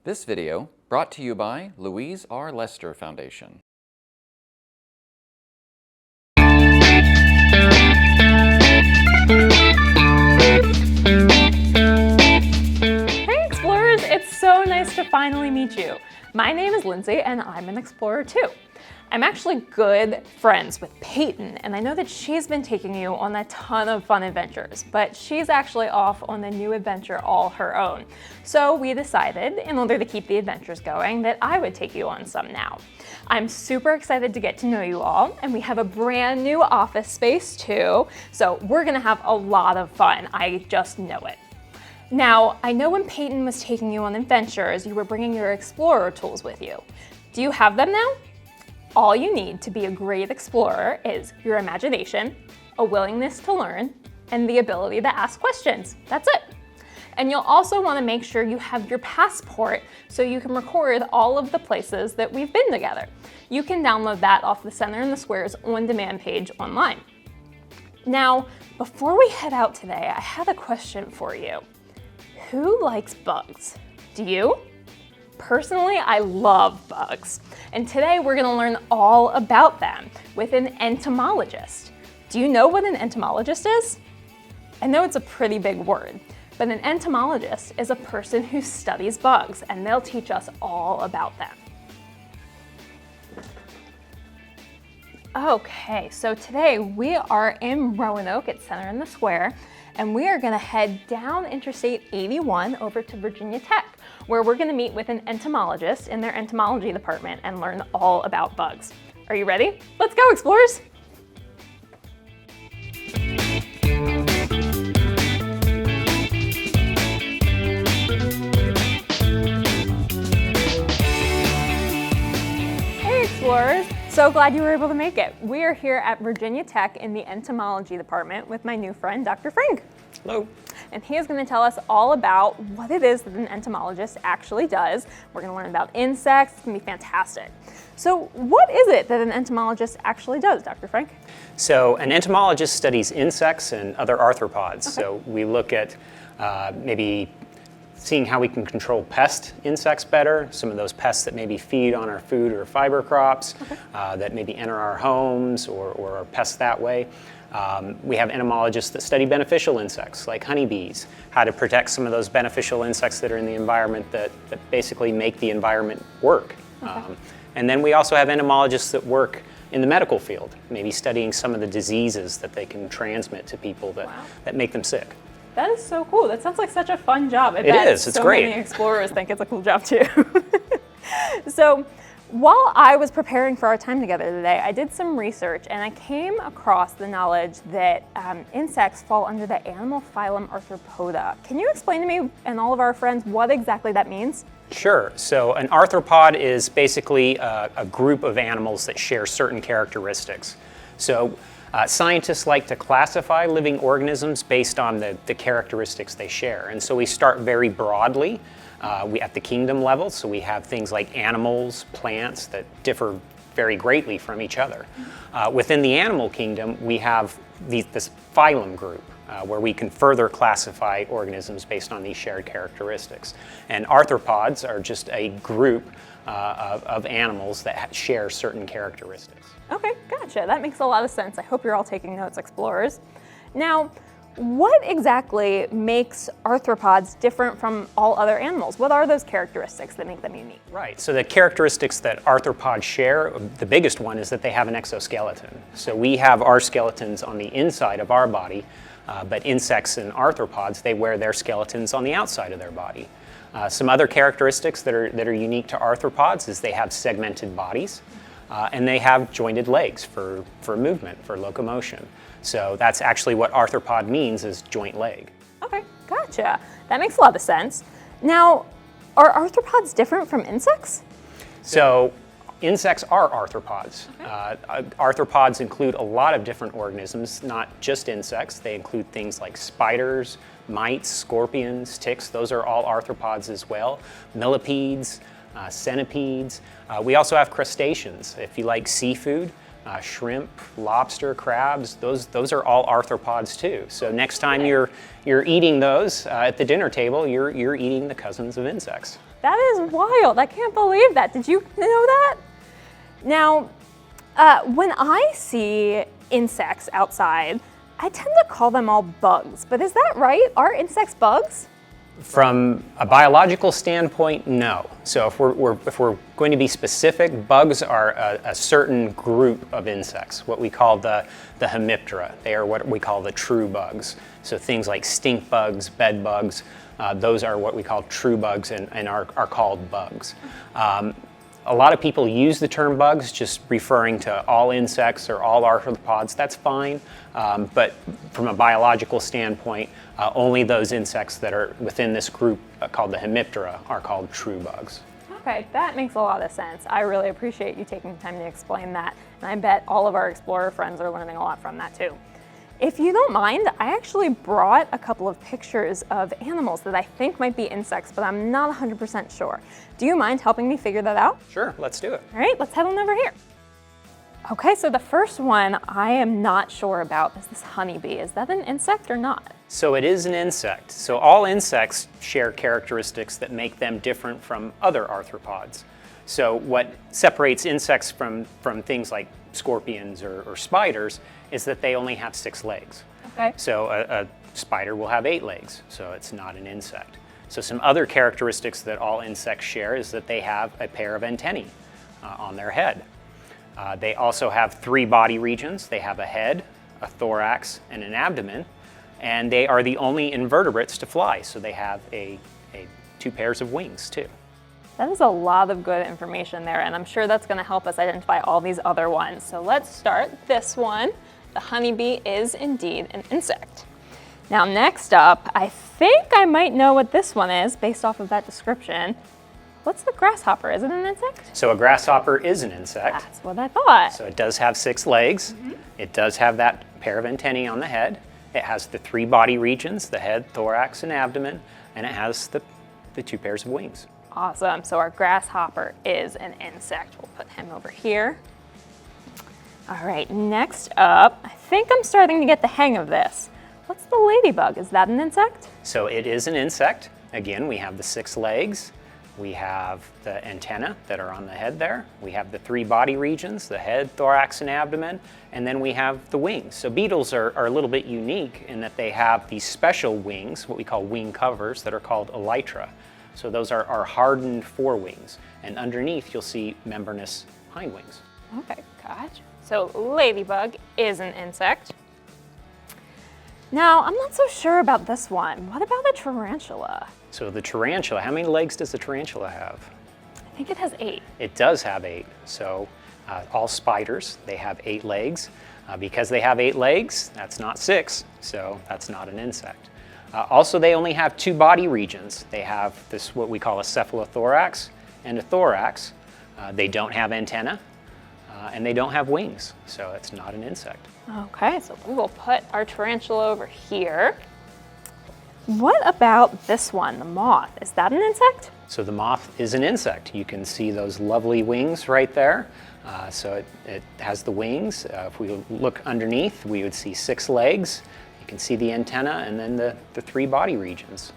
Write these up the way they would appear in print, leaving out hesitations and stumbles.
This video brought to you by Louise R. Lester Foundation. Hey explorers, it's so nice to finally meet you. My name is Lindsay and I'm an explorer too. I'm actually good friends with Peyton, and I know that she's been taking you on a ton of fun adventures, but she's actually off on a new adventure all her own. So we decided, in order to keep the adventures going, that I would take you on some now. I'm super excited to get to know you all, and we have a brand new office space too, so we're gonna have a lot of fun. I just know it. Now, I know when Peyton was taking you on adventures, you were bringing your explorer tools with you. Do you have them now? All you need to be a great explorer is your imagination, a willingness to learn, and the ability to ask questions. That's it. And you'll also want to make sure you have your passport so you can record all of the places that we've been together. You can download that off the Center in the Square's on-demand page online. Now, before we head out today, I have a question for you. Who likes bugs? Do you? Personally, I love bugs, and today we're going to learn all about them with an entomologist. Do you know what an entomologist is? I know it's a pretty big word, but an entomologist is a person who studies bugs, and they'll teach us all about them. Okay, so today we are in Roanoke at Center in the Square, and we are going to head down Interstate 81 over to Virginia Tech, where we're going to meet with an entomologist in their entomology department and learn all about bugs. Are you ready? Let's go, explorers! Hey, explorers! So glad you were able to make it. We are here at Virginia Tech in the entomology department with my new friend, Dr. Frank. Hello. And he is going to tell us all about what it is that an entomologist actually does. We're going to learn about insects. It's going to be fantastic. So what is it that an entomologist actually does, Dr. Frank? So an entomologist studies insects and other arthropods. Okay. So we look at maybe seeing how we can control pest insects better, some of those pests that maybe feed on our food or fiber crops, that maybe enter our homes or are pests that way. We have entomologists that study beneficial insects like honeybees, how to protect some of those beneficial insects that are in the environment that basically make the environment work. Okay. And then we also have entomologists that work in the medical field, maybe studying some of the diseases that they can transmit to people that make them sick. That is so cool. That sounds like such a fun job. I It bet is. It's so great. many explorers think it's a cool job too. So while I was preparing for our time together today, I did some research and I came across the knowledge that insects fall under the animal phylum Arthropoda. Can you explain to me and all of our friends what exactly that means? Sure. So an arthropod is basically a group of animals that share certain characteristics. So scientists like to classify living organisms based on the characteristics they share. And so we start very broadly at the kingdom level. So we have things like animals, plants that differ very greatly from each other. Within the animal kingdom, we have this phylum group where we can further classify organisms based on these shared characteristics. And arthropods are just a group of animals that share certain characteristics. Okay, gotcha. That makes a lot of sense. I hope you're all taking notes, explorers. Now, what exactly makes arthropods different from all other animals? What are those characteristics that make them unique? Right, so the characteristics that arthropods share, the biggest one is that they have an exoskeleton. So we have our skeletons on the inside of our body, but insects and arthropods, they wear their skeletons on the outside of their body. Some other characteristics that are unique to arthropods is they have segmented bodies, and they have jointed legs for movement, for locomotion. So that's actually what arthropod means, is joint leg. Okay, gotcha. That makes a lot of sense. Now, are arthropods different from insects? So insects are arthropods. Okay. Arthropods include a lot of different organisms, not just insects. They include things like spiders, mites, scorpions, ticks. Those are all arthropods as well. Millipedes, centipedes. We also have crustaceans. If you like seafood, shrimp, lobster, crabs, those are all arthropods too. So next time you're eating those at the dinner table, you're eating the cousins of insects. That is wild. I can't believe that. Did you know that? Now, when I see insects outside, I tend to call them all bugs, but is that right? Are insects bugs? From a biological standpoint, no. So if we're going to be specific, bugs are a certain group of insects, what we call the hemiptera. They are what we call the true bugs. So things like stink bugs, bed bugs, those are what we call true bugs and are called bugs. A lot of people use the term bugs just referring to all insects or all arthropods. That's fine, but from a biological standpoint, only those insects that are within this group called the hemiptera are called true bugs. Okay, that makes a lot of sense. I really appreciate you taking the time to explain that, and I bet all of our explorer friends are learning a lot from that too. If you don't mind, I actually brought a couple of pictures of animals that I think might be insects, but I'm not 100% sure. Do you mind helping me figure that out? Sure, let's do it. All right, let's head on over here. Okay, so the first one I am not sure about is this honeybee. Is that an insect or not? So it is an insect. So all insects share characteristics that make them different from other arthropods. So what separates insects from things like scorpions or spiders is that they only have 6 legs. Okay. So a spider will have 8 legs, so it's not an insect. So some other characteristics that all insects share is that they have a pair of antennae on their head. They also have 3 body regions. They have a head, a thorax, and an abdomen, and they are the only invertebrates to fly, so they have 2 pairs of wings too. That is a lot of good information there, and I'm sure that's going to help us identify all these other ones. So let's start this one. The honeybee is indeed an insect. Now next up, I think I might know what this one is based off of that description. What's the grasshopper? Is it an insect? So a grasshopper is an insect. That's what I thought. So it does have 6 legs. It does have that pair of antennae on the head. It has the 3 body regions, the head, thorax, and abdomen, and it has the 2 pairs of wings. Awesome, so our grasshopper is an insect. We'll put him over here. All right, next up, I think I'm starting to get the hang of this. What's the ladybug? Is that an insect? So it is an insect. Again, we have the 6 legs. We have the antennae that are on the head there. We have the 3 body regions, the head, thorax, and abdomen, and then we have the wings. So beetles are a little bit unique in that they have these special wings, what we call wing covers, that are called elytra. So those are hardened forewings, and underneath you'll see membranous hindwings. Okay, gotcha. So ladybug is an insect. Now, I'm not so sure about this one. What about a tarantula? So the tarantula, how many legs does the tarantula have? I think it has 8. It does have 8. So all spiders, they have 8 legs. Because they have 8 legs, that's not 6, so that's not an insect. Also, they only have 2 body regions. They have this, what we call a cephalothorax and a thorax. They don't have antennae, and they don't have wings, so it's not an insect. Okay, so we will put our tarantula over here. What about this one, the moth? Is that an insect? So the moth is an insect. You can see those lovely wings right there. So it has the wings. If we look underneath, we would see 6 legs. You can see the antenna and then the 3 body regions.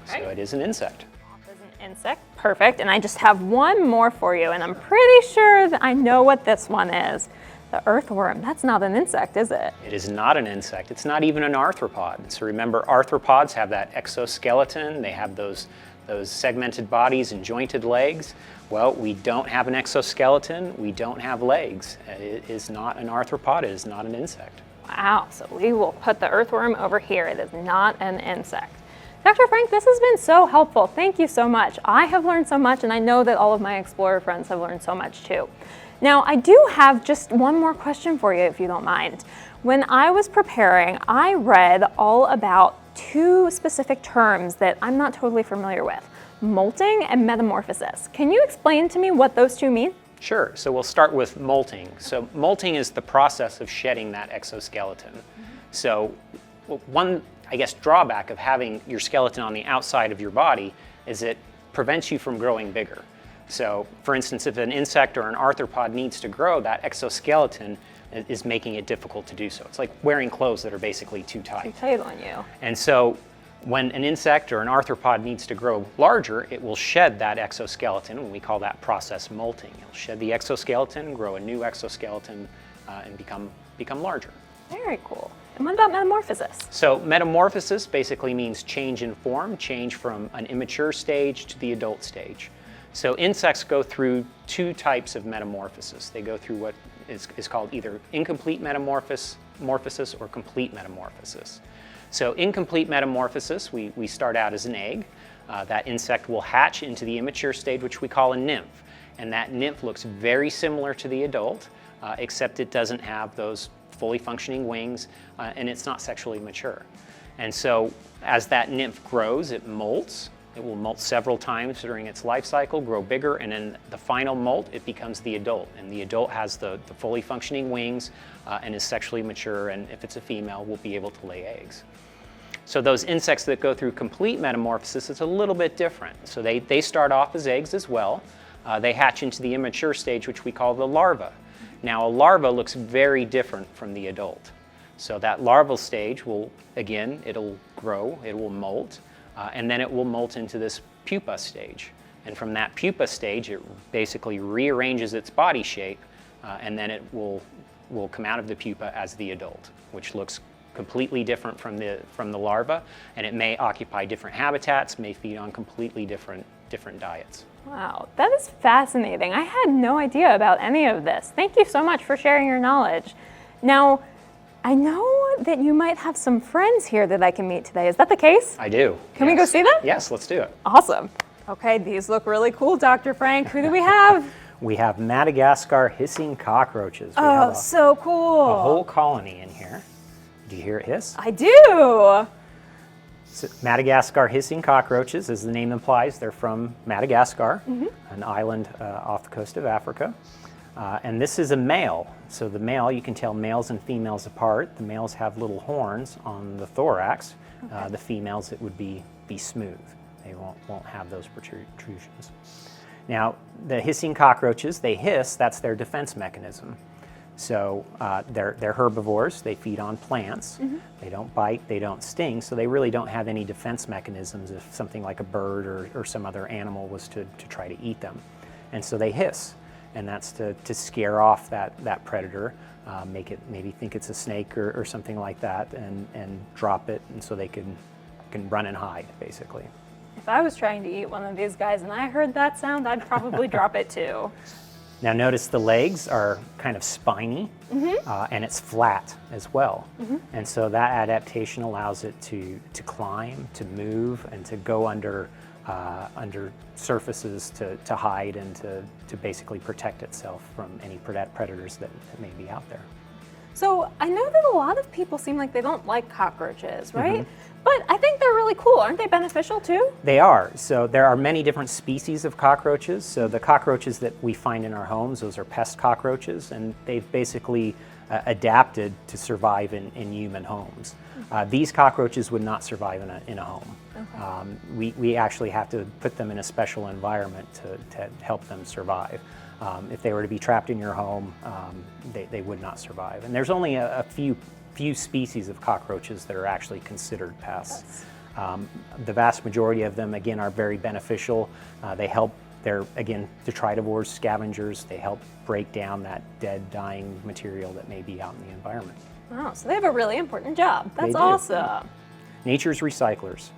Okay. So it is an insect. Moth is an insect. Perfect. And I just have one more for you, and I'm pretty sure that I know what this one is. The earthworm. That's not an insect, is it? It is not an insect. It's not even an arthropod. So remember, arthropods have that exoskeleton. They have those segmented bodies and jointed legs. Well, we don't have an exoskeleton. We don't have legs. It is not an arthropod. It is not an insect. Wow, so we will put the earthworm over here. It is not an insect. Dr. Frank, this has been so helpful. Thank you so much. I have learned so much, and I know that all of my explorer friends have learned so much too. Now, I do have just one more question for you, if you don't mind. When I was preparing, I read all about 2 specific terms that I'm not totally familiar with, molting and metamorphosis. Can you explain to me what those 2 mean? Sure. So we'll start with molting. So molting is the process of shedding that exoskeleton. So one, I guess, drawback of having your skeleton on the outside of your body is it prevents you from growing bigger. So, for instance, if an insect or an arthropod needs to grow, that exoskeleton is making it difficult to do so. It's like wearing clothes that are basically too tight. Too tight on you. And so when an insect or an arthropod needs to grow larger, it will shed that exoskeleton, and we call that process molting. It'll shed the exoskeleton, grow a new exoskeleton, and become larger. Very cool. And what about metamorphosis? So metamorphosis basically means change in form, change from an immature stage to the adult stage. So insects go through two types of metamorphosis. They go through what is called either incomplete metamorphosis or complete metamorphosis. So incomplete metamorphosis, we start out as an egg. That insect will hatch into the immature stage, which we call a nymph. And that nymph looks very similar to the adult, except it doesn't have those fully functioning wings, and it's not sexually mature. And so as that nymph grows, it molts. It will molt several times during its life cycle, grow bigger, and in the final molt, it becomes the adult. And the adult has the fully functioning wings and is sexually mature, and if it's a female, will be able to lay eggs. So those insects that go through complete metamorphosis, it's a little bit different. So they start off as eggs as well. They hatch into the immature stage, which we call the larva. Now, a larva looks very different from the adult. So that larval stage will, again, it'll grow, it will molt, and then it will molt into this pupa stage. And from that pupa stage, it basically rearranges its body shape, and then it will come out of the pupa as the adult, which looks completely different from the larva, and it may occupy different habitats, may feed on completely different diets. Wow, that is fascinating. I had no idea about any of this. Thank you so much for sharing your knowledge. Now, I know that you might have some friends here that I can meet today. Is that the case? I do. Can we go see them? Yes, let's do it. Awesome. Okay, these look really cool, Dr. Frank. Who do we have? We have Madagascar hissing cockroaches. We Oh, have so cool. a whole colony in here. Do you hear it hiss? I do. So Madagascar hissing cockroaches, as the name implies, they're from Madagascar, an island off the coast of Africa. And this is a male. So the male, you can tell males and females apart. The males have little horns on the thorax. Okay. The females, it would be smooth. They won't have those protrusions. Now, the hissing cockroaches, they hiss, that's their defense mechanism. So they're herbivores, they feed on plants, they don't bite, they don't sting, so they really don't have any defense mechanisms if something like a bird or some other animal was to try to eat them. And so they hiss, and that's to scare off that predator, make it maybe think it's a snake or something like that, and drop it, and so they can run and hide, basically. If I was trying to eat one of these guys and I heard that sound, I'd probably drop it too. Now notice the legs are kind of spiny, and it's flat as well. And so that adaptation allows it to climb, to move, and to go under surfaces to hide and to basically protect itself from any predators that may be out there. So I know that a lot of people seem like they don't like cockroaches, right? But I think they're really cool. Aren't they beneficial too? They are. So there are many different species of cockroaches. So the cockroaches that we find in our homes, those are pest cockroaches, and they've basically adapted to survive in human homes. These cockroaches would not survive in a home. Okay. We actually have to put them in a special environment to help them survive. If they were to be trapped in your home, they would not survive. And there's only a few species of cockroaches that are actually considered pests. The vast majority of them, again, are very beneficial. They help, they're, again, detritivores, scavengers. They help break down that dead, dying material that may be out in the environment. Oh, so they have a really important job. That's They do. awesome. Nature's recyclers.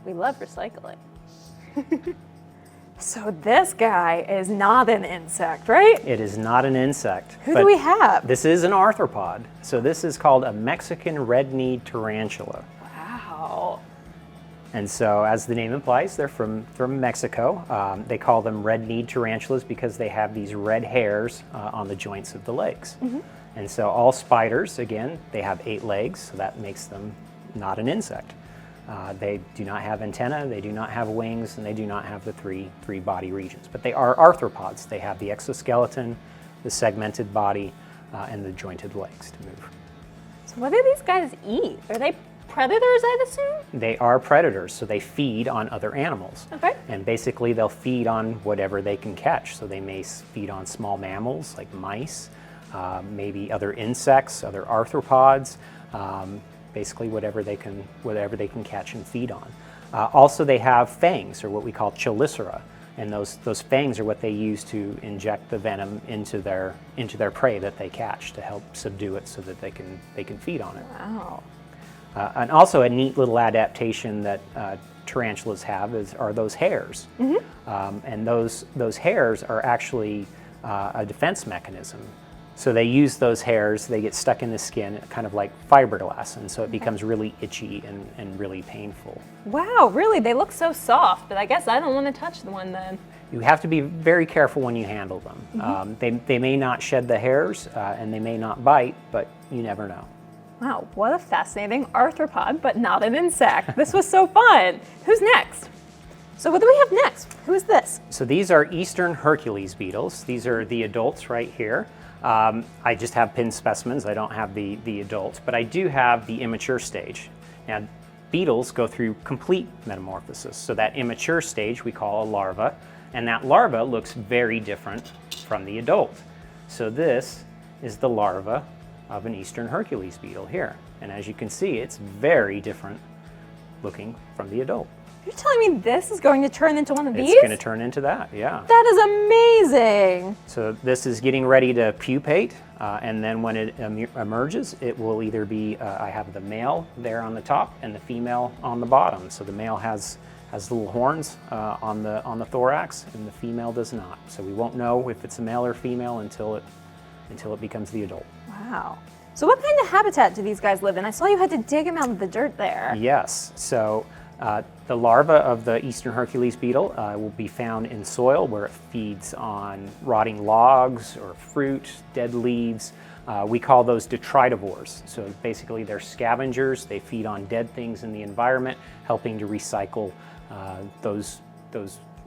We love recycling. So this guy is not an insect, right? It is not an insect. Who do we have? This is an arthropod. So this is called a Mexican red-kneed tarantula. Wow. And so, as the name implies, they're from Mexico. They call them red-kneed tarantulas because they have these red hairs on the joints of the legs. And so all spiders, again, they have 8 legs, so that makes them not an insect. They do not have antennae, they do not have wings, and they do not have the three body regions. But they are arthropods. They have the exoskeleton, the segmented body, and the jointed legs to move. So what do these guys eat? Are they predators, I'd assume? They are predators, so they feed on other animals. Okay. And basically they'll feed on whatever they can catch. So they may feed on small mammals like mice, maybe other insects, other arthropods, basically whatever they can catch and feed on. Also they have fangs, or what we call chelicera. And those fangs are what they use to inject the venom into their prey that they catch to help subdue it so that they can feed on it. Wow. And also a neat little adaptation that tarantulas have are those hairs. And those hairs are actually a defense mechanism. So they use those hairs, they get stuck in the skin, kind of like fiberglass, and so it becomes really itchy and really painful. Wow, really? They look so soft, but I guess I don't want to touch the one then. You have to be very careful when you handle them. They may not shed the hairs and they may not bite, but you never know. Wow, what a fascinating arthropod, but not an insect. This was so fun. Who's next? So what do we have next? Who is this? So these are eastern Hercules beetles. These are the adults right here. I just have pinned specimens. I don't have the adults, but I do have the immature stage. Now, beetles go through complete metamorphosis. So that immature stage we call a larva, and that larva looks very different from the adult. So this is the larva of an eastern Hercules beetle here. And as you can see, it's very different looking from the adult. You're telling me this is going to turn into one of these? It's going to turn into that, yeah. That is amazing. So this is getting ready to pupate, and then when it emerges, it will either be, I have the male there on the top and the female on the bottom. So the male has little horns on the thorax, and the female does not. So we won't know if it's a male or female until it becomes the adult. Wow. So what kind of habitat do these guys live in? I saw you had to dig them out of the dirt there. Yes. So the larva of the eastern Hercules beetle will be found in soil where it feeds on rotting logs or fruit, dead leaves. We call those detritivores. So basically they're scavengers. They feed on dead things in the environment, helping to recycle those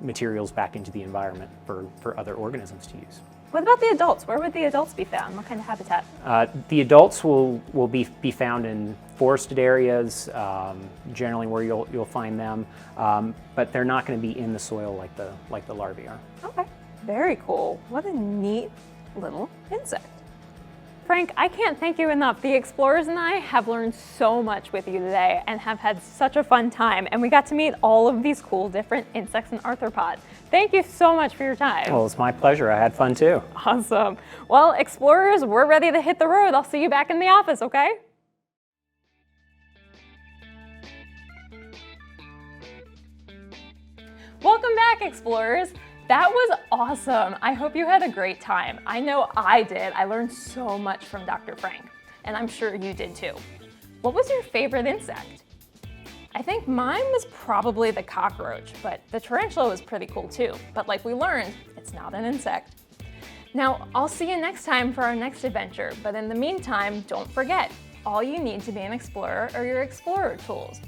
materials back into the environment for other organisms to use. What about the adults? Where would the adults be found? What kind of habitat? The adults will be found in forested areas, generally where you'll find them, but they're not going to be in the soil like the larvae are. Okay, very cool. What a neat little insect. Frank, I can't thank you enough. The explorers and I have learned so much with you today and have had such a fun time, and we got to meet all of these cool different insects and arthropods. Thank you so much for your time. Well, it's my pleasure. I had fun too. Awesome. Well, explorers, we're ready to hit the road. I'll see you back in the office, okay? Welcome back, explorers. That was awesome. I hope you had a great time. I know I did. I learned so much from Dr. Frank, and I'm sure you did too. What was your favorite insect? I think mine was probably the cockroach, but the tarantula was pretty cool too. But like we learned, it's not an insect. Now, I'll see you next time for our next adventure, but in the meantime, don't forget, all you need to be an explorer are your explorer tools.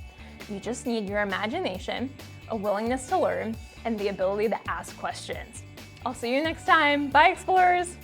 You just need your imagination, a willingness to learn, and the ability to ask questions. I'll see you next time. Bye, explorers!